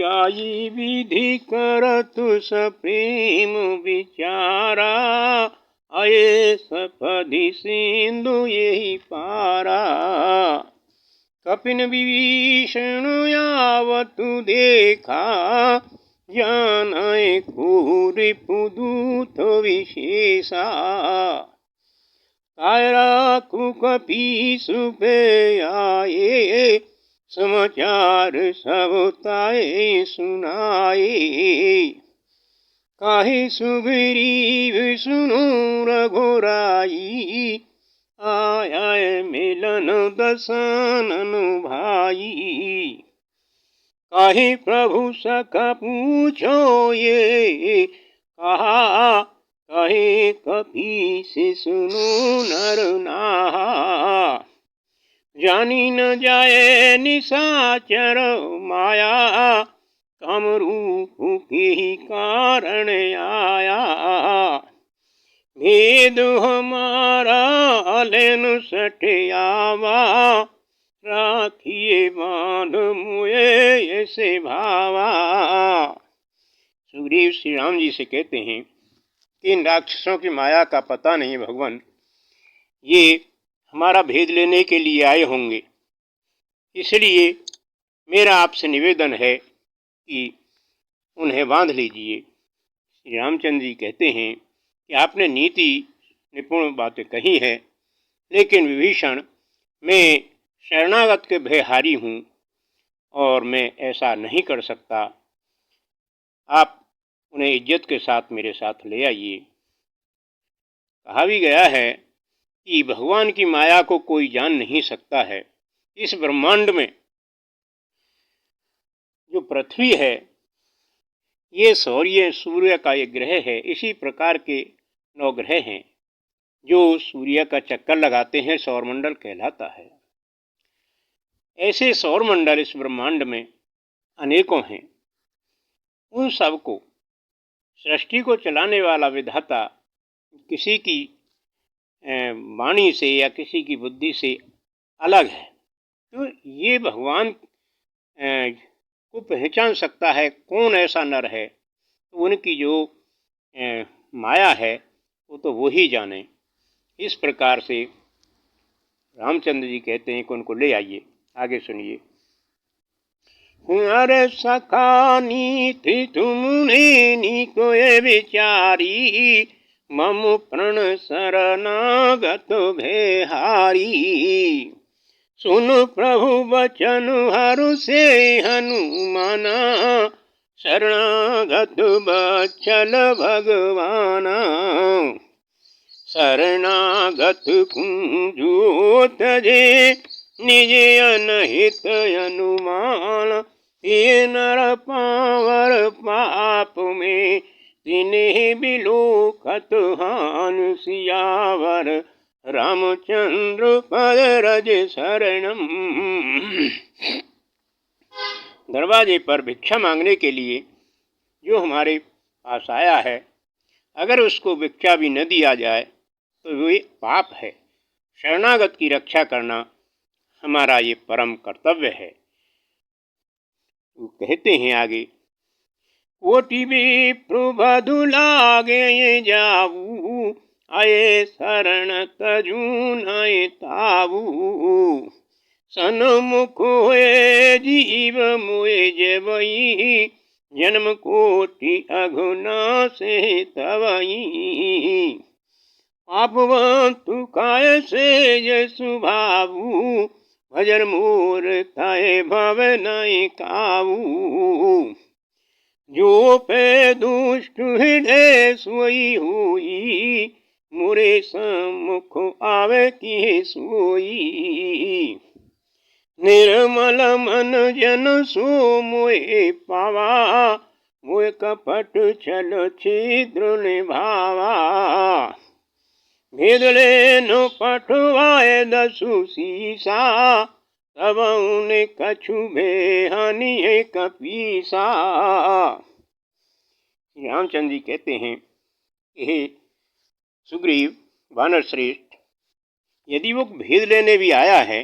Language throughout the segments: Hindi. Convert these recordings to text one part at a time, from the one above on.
जाई विधि करतु सप्रेम विचारा, आये सपधि सिंधु यही पारा। कपिन विभीषण आवतु देखा, जानय रिपु दूत विशेषा। कायरा कपीसु पे आए, समाचार सब ताए सुनाए। काहे सुग्रीव सुनो रघुराई, आय मिलन दशनन भाई। काहे प्रभु सखा पूछो ये, कहा कहे कपीस सुनो नर नाहा। जानी न जाए निशाचर माया, काम रूप के ही कारण आया। भेद हमारा लेन सठियावा, राखिए बांध मुए ऐसे भावा। सुग्रीव श्री राम जी से कहते हैं कि इन राक्षसों की माया का पता नहीं भगवान, ये हमारा भेद लेने के लिए आए होंगे, इसलिए मेरा आपसे निवेदन है कि उन्हें बांध लीजिए। श्री रामचंद्र जी कहते हैं कि आपने नीति निपुण बातें कही है, लेकिन विभीषण मैं शरणागत के भयहारी हूँ और मैं ऐसा नहीं कर सकता। आप उन्हें इज्जत के साथ मेरे साथ ले आइए। कहा भी गया है कि भगवान की माया को कोई जान नहीं सकता है। इस ब्रह्मांड में जो पृथ्वी है, ये सूर्य का एक ग्रह है। इसी प्रकार के 9 ग्रह हैं जो सूर्य का चक्कर लगाते हैं, सौरमंडल कहलाता है। ऐसे सौरमंडल इस ब्रह्मांड में अनेकों हैं। उन सब को सृष्टि को चलाने वाला विधाता किसी की वाणी से या किसी की बुद्धि से अलग है, तो ये भगवान को पहचान सकता है कौन ऐसा नर है। तो उनकी जो माया है वो तो वो ही जाने। इस प्रकार से रामचंद्र जी कहते हैं कि उनको ले आइए। आगे सुनिए। अरे सखा नीति तुमने निकोय विचारी, मम प्रण शरणागत भयहारी। सुन प्रभु वचन हरु से हनुमाना, शरणागत बचल भगवाना। शरणागत कुंजो तजे निज अनहित अनुमान। ये नर पावर पाप में तिन्हें बिलोकत हान। सियावर रामचंद्र पद रज शरणम। दरवाजे पर भिक्षा मांगने के लिए जो हमारे पास आया है, अगर उसको भिक्षा भी न दिया जाए तो वे पाप है। शरणागत की रक्षा करना हमारा ये परम कर्तव्य है। वो कहते हैं आगे, कोटि विप्र बधु लागे जाऊ, आये शरण तजू नय ताऊ। सन्मुख हुए जीव मुए जेवई, जन्म कोटि अघुना से तवई। पापवंतु काय से यशु भावु, भजन मोर काय भव नय काऊ। जो पे दुष्ट हृदय सोई हुई, मोरे सम्मुख आवे की सोई। निर्मल मन जन सो मोए पावा, मोए कपट छल छिद्र निभावा। भेद ले नो पठवाए दसु सीसा, तब उन्हें कछु बेहानि है कपीसा। रामचंद्र जी कहते हैं, हे सुग्रीव वानर श्रेष्ठ, यदि वो भेद लेने भी आया है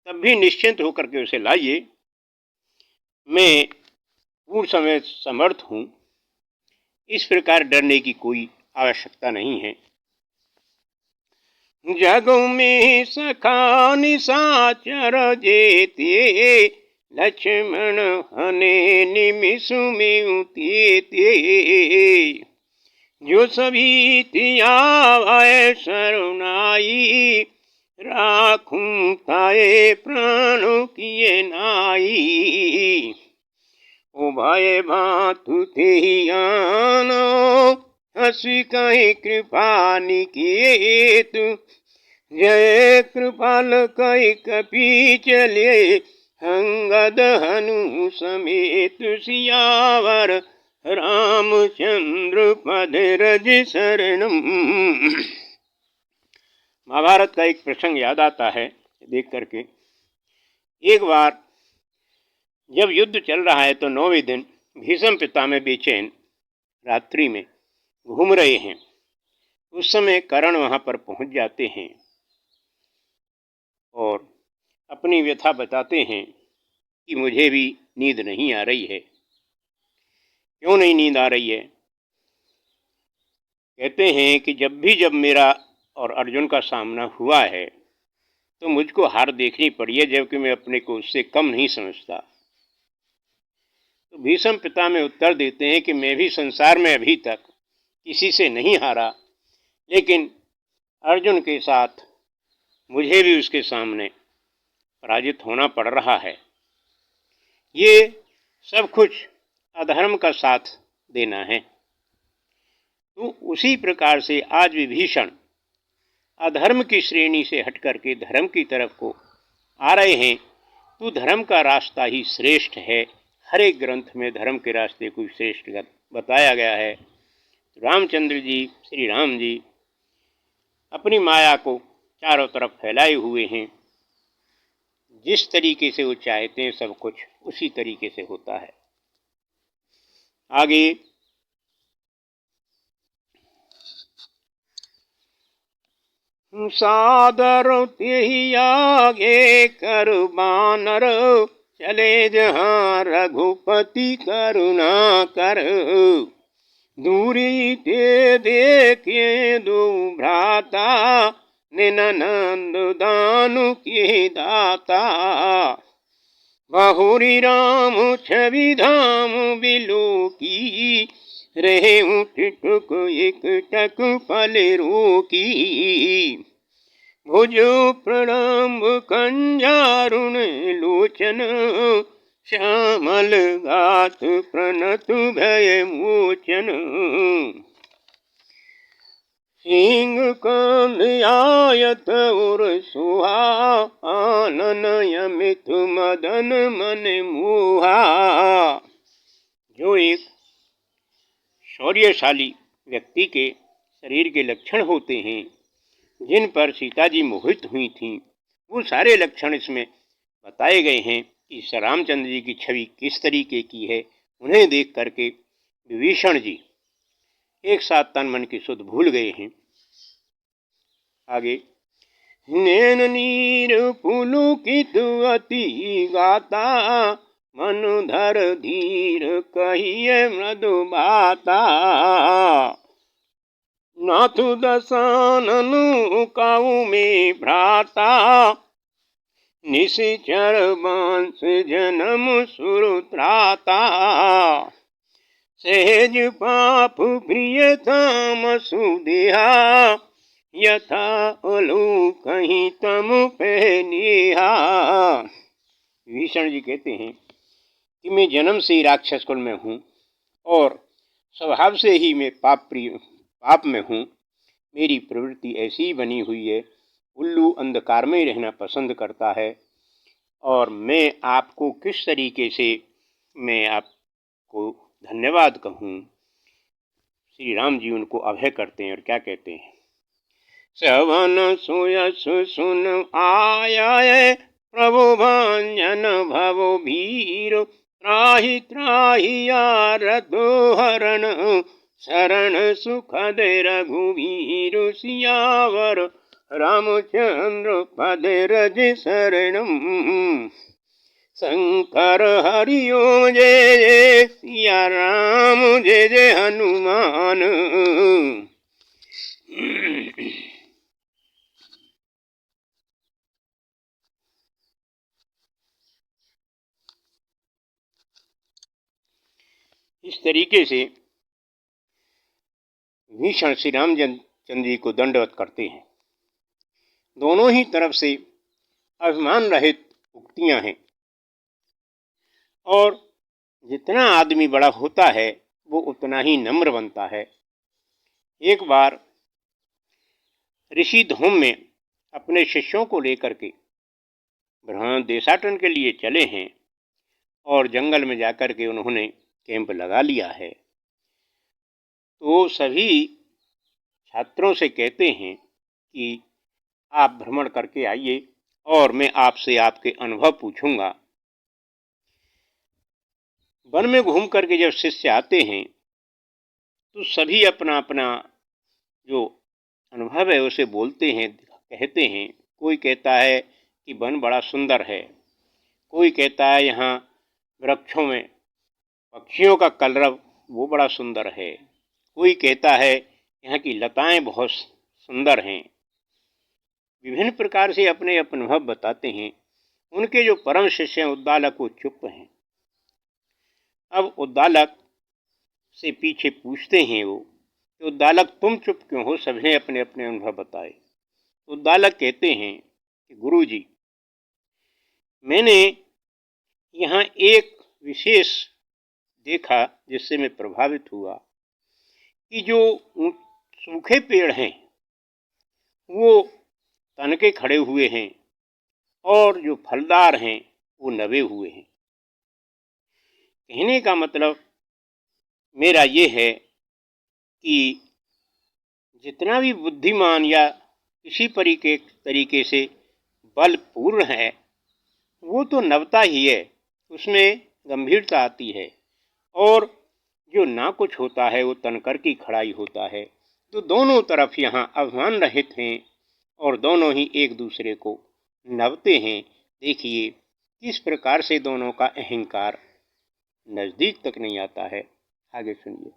तब भी निश्चिंत होकर के उसे लाइए। मैं संपूर्ण समय समर्थ हूँ, इस प्रकार डरने की कोई आवश्यकता नहीं है। जग में सखा निशाचर जेते, लक्ष्मण हने निमिष में उतेते। जो सभी त्यावै शरणाई, राखूं ताए प्राण किए नाई। उभय भातु ते आनो, हसी कहीं कृपा निकेत। जय कृपाल कई कपि चले, अंगद हनु समेत। सियावर रामचंद्र पद रज शरणम। महाभारत का एक प्रसंग याद आता है देख करके। एक बार जब युद्ध चल रहा है तो 9वें दिन भीष्म पितामह बेचैन रात्रि में घूम रहे हैं। उस समय कर्ण वहां पर पहुंच जाते हैं और अपनी व्यथा बताते हैं कि मुझे भी नींद नहीं आ रही है। क्यों नहीं नींद आ रही है? कहते हैं कि जब मेरा और अर्जुन का सामना हुआ है तो मुझको हार देखनी पड़ी है, जबकि मैं अपने को उससे कम नहीं समझता। तो भीष्म पितामह उत्तर देते हैं कि मैं भी संसार में अभी तक किसी से नहीं हारा, लेकिन अर्जुन के साथ मुझे भी उसके सामने पराजित होना पड़ रहा है। ये सब कुछ अधर्म का साथ देना है। तो उसी प्रकार से आज विभीषण अधर्म की श्रेणी से हट करके धर्म की तरफ को आ रहे हैं। तो धर्म का रास्ता ही श्रेष्ठ है। हर एक ग्रंथ में धर्म के रास्ते को श्रेष्ठ बताया गया है। रामचंद्र जी, श्री राम जी अपनी माया को चारों तरफ फैलाए हुए हैं। जिस तरीके से वो चाहते हैं सब कुछ उसी तरीके से होता है। आगे सादर तेहि आगे कर बानर, चले जहाँ रघुपति करुणा कर। दूरी ते देखे दो भ्राता, निनंद दानु के दाता। बहुरी राम छवि धाम बिलो की, रहे टिटुक एक टक पल रोकी। भुज प्रणाम कंजारुण लोचन, श्यामल गात प्रणत भय मोचन। सिंह कांद आयत और सुहा, आनन यमित मदन मन मोहा। जो एक शौर्यशाली व्यक्ति के शरीर के लक्षण होते हैं, जिन पर सीता जी मोहित हुई थीं, वो सारे लक्षण इसमें बताए गए हैं कि श्री रामचंद्र जी की छवि किस तरीके की है। उन्हें देख करके विभीषण जी एक साथ तन मन की सुध भूल गए हैं। आगे नैन नीर पुलुकित अति गाता, मनुधर धीर कहिए मृदु बाता। नाथु दशाननु काऊ में भ्राता, निशिचर वंश जन्म सुरत्राता। सहज पाप प्रिय धाम सुदेहा, यथा अलू कहीं तम पहनिहा। विभीषण जी कहते हैं कि मैं जन्म से ही राक्षस कुल में हूँ और स्वभाव से ही मैं पाप में हूँ। मेरी प्रवृत्ति ऐसी ही बनी हुई है। उल्लू अंधकार में रहना पसंद करता है। और मैं आपको किस तरीके से मैं आपको धन्यवाद कहूँ। श्री राम जी उनको अभय करते हैं और क्या कहते हैं। सवन सुयस सुन आया, प्रभु भंजन भव भीर। त्राहि त्राहि आरतो हरण, शरण सुखद रघुवीर। सियावर रामचंद्र पद रज शरणम। शंकर हरिओम जय जय सिया राम जय जय हनुमान। इस तरीके से भीषण श्री रामचंद्र जी को दंडवत करते हैं। दोनों ही तरफ से अभिमान रहित उक्तियां हैं, और जितना आदमी बड़ा होता है वो उतना ही नम्र बनता है। एक बार ऋषि धूम में अपने शिष्यों को लेकर के ब्रह्मांड देशाटन के लिए चले हैं, और जंगल में जाकर के उन्होंने कैंप लगा लिया है। तो सभी छात्रों से कहते हैं कि आप भ्रमण करके आइए और मैं आपसे आपके अनुभव पूछूंगा। वन में घूम करके जब शिष्य आते हैं तो सभी अपना अपना जो अनुभव है उसे बोलते हैं, कहते हैं। कोई कहता है कि वन बड़ा सुंदर है, कोई कहता है यहाँ वृक्षों में पक्षियों का कलरव वो बड़ा सुंदर है, कोई कहता है यहाँ की लताएं बहुत सुंदर हैं। विभिन्न प्रकार से अपने अनुभव बताते हैं। उनके जो परम शिष्य हैं उद्दालक वो चुप हैं। अब उद्दालक से पीछे पूछते हैं वो कि उद्दालक तुम चुप क्यों हो, सभी अपने अपने अनुभव बताए। उद्दालक कहते हैं कि गुरु जी, मैंने यहाँ एक विशेष देखा जिससे मैं प्रभावित हुआ कि जो सूखे पेड़ हैं वो तन के खड़े हुए हैं और जो फलदार हैं वो नवे हुए हैं। कहने का मतलब मेरा ये है कि जितना भी बुद्धिमान या किसी तरीके से बलपूर्ण है वो तो नवता ही है, उसमें गंभीरता आती है। और जो ना कुछ होता है वो तनकर की खड़ाई होता है। तो दोनों तरफ यहाँ अभिमान रहित हैं और दोनों ही एक दूसरे को नवते हैं। देखिए किस प्रकार से दोनों का अहंकार नजदीक तक नहीं आता है। आगे सुनिए।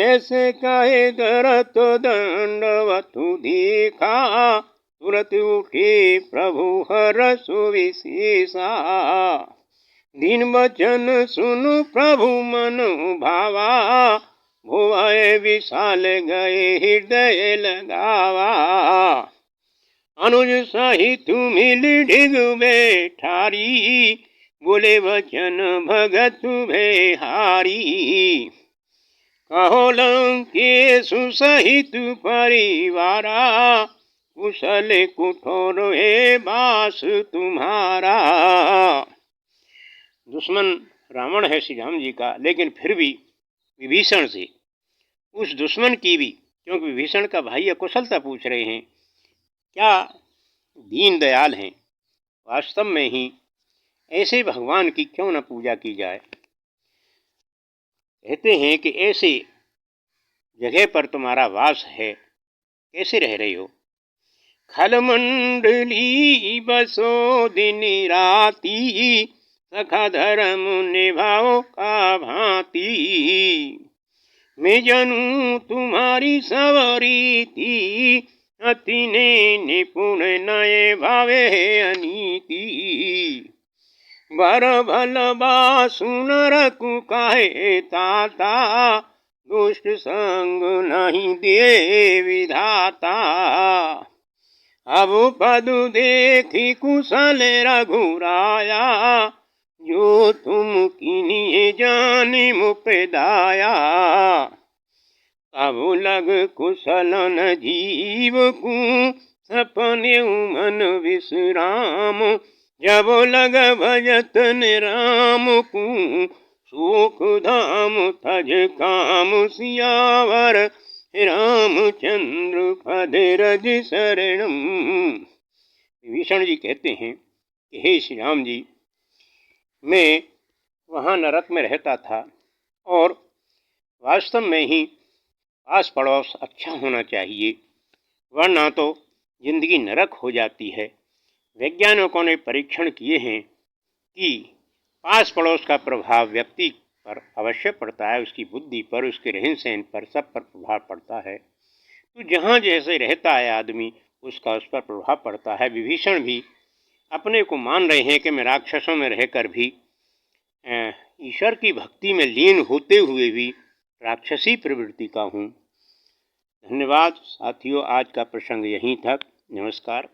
ऐसे कहे दरत दंडवतु देखा, तुरत उठे प्रभु हरष विशेषा। दिन वचन सुनु प्रभु मन भावा, भुवय विशाल गए हृदय लगावा। अनुज सहित मिल डिग बैठारी, बोले वचन भगत भेहारी। कहो लंकेशु सहित परिवारा, कुशल कुठोर है बास तुम्हारा। दुश्मन रावण है श्री राम जी का, लेकिन फिर भी विभीषण से उस दुश्मन की भी, क्योंकि विभीषण का भाई कुशलता पूछ रहे हैं, क्या दीन दयाल हैं। वास्तव में ही ऐसे भगवान की क्यों न पूजा की जाए। कहते हैं कि ऐसे जगह पर तुम्हारा वास है, कैसे रह रहे हो। खल मंडली बसो दिन राती, सखा धर्म निभाओ का भांति। मैं जानू तुम्हारी सवरीति, अति ने निपुण नए भावे अनीति। बर भल बासुनर कु काहे ताता, दुष्ट संग नहीं दे विधाता। अब पद देखी कुशल रघुराया, जो तुम किन्हीं जाने मुपदाया। अब लग कुशलन जीव को, सपने मन विश्राम। जब लग भजत राम को, सुख धाम तज काम सियावर। रामचंद्र पद रज शरणम। विभीषण जी कहते हैं कि हे श्री राम जी, मैं वहाँ नरक में रहता था, और वास्तव में ही आस पड़ोस अच्छा होना चाहिए, वरना तो जिंदगी नरक हो जाती है। वैज्ञानिकों ने परीक्षण किए हैं कि पास पड़ोस का प्रभाव व्यक्ति पर अवश्य पड़ता है, उसकी बुद्धि पर, उसके रहन सहन पर, सब पर प्रभाव पड़ता है। तो जहाँ जैसे रहता है आदमी, उसका उस पर प्रभाव पड़ता है। विभीषण भी अपने को मान रहे हैं कि मैं राक्षसों में रहकर भी ईश्वर की भक्ति में लीन होते हुए भी राक्षसी प्रवृत्ति का हूँ। धन्यवाद साथियों, आज का प्रसंग यहीं तक। नमस्कार।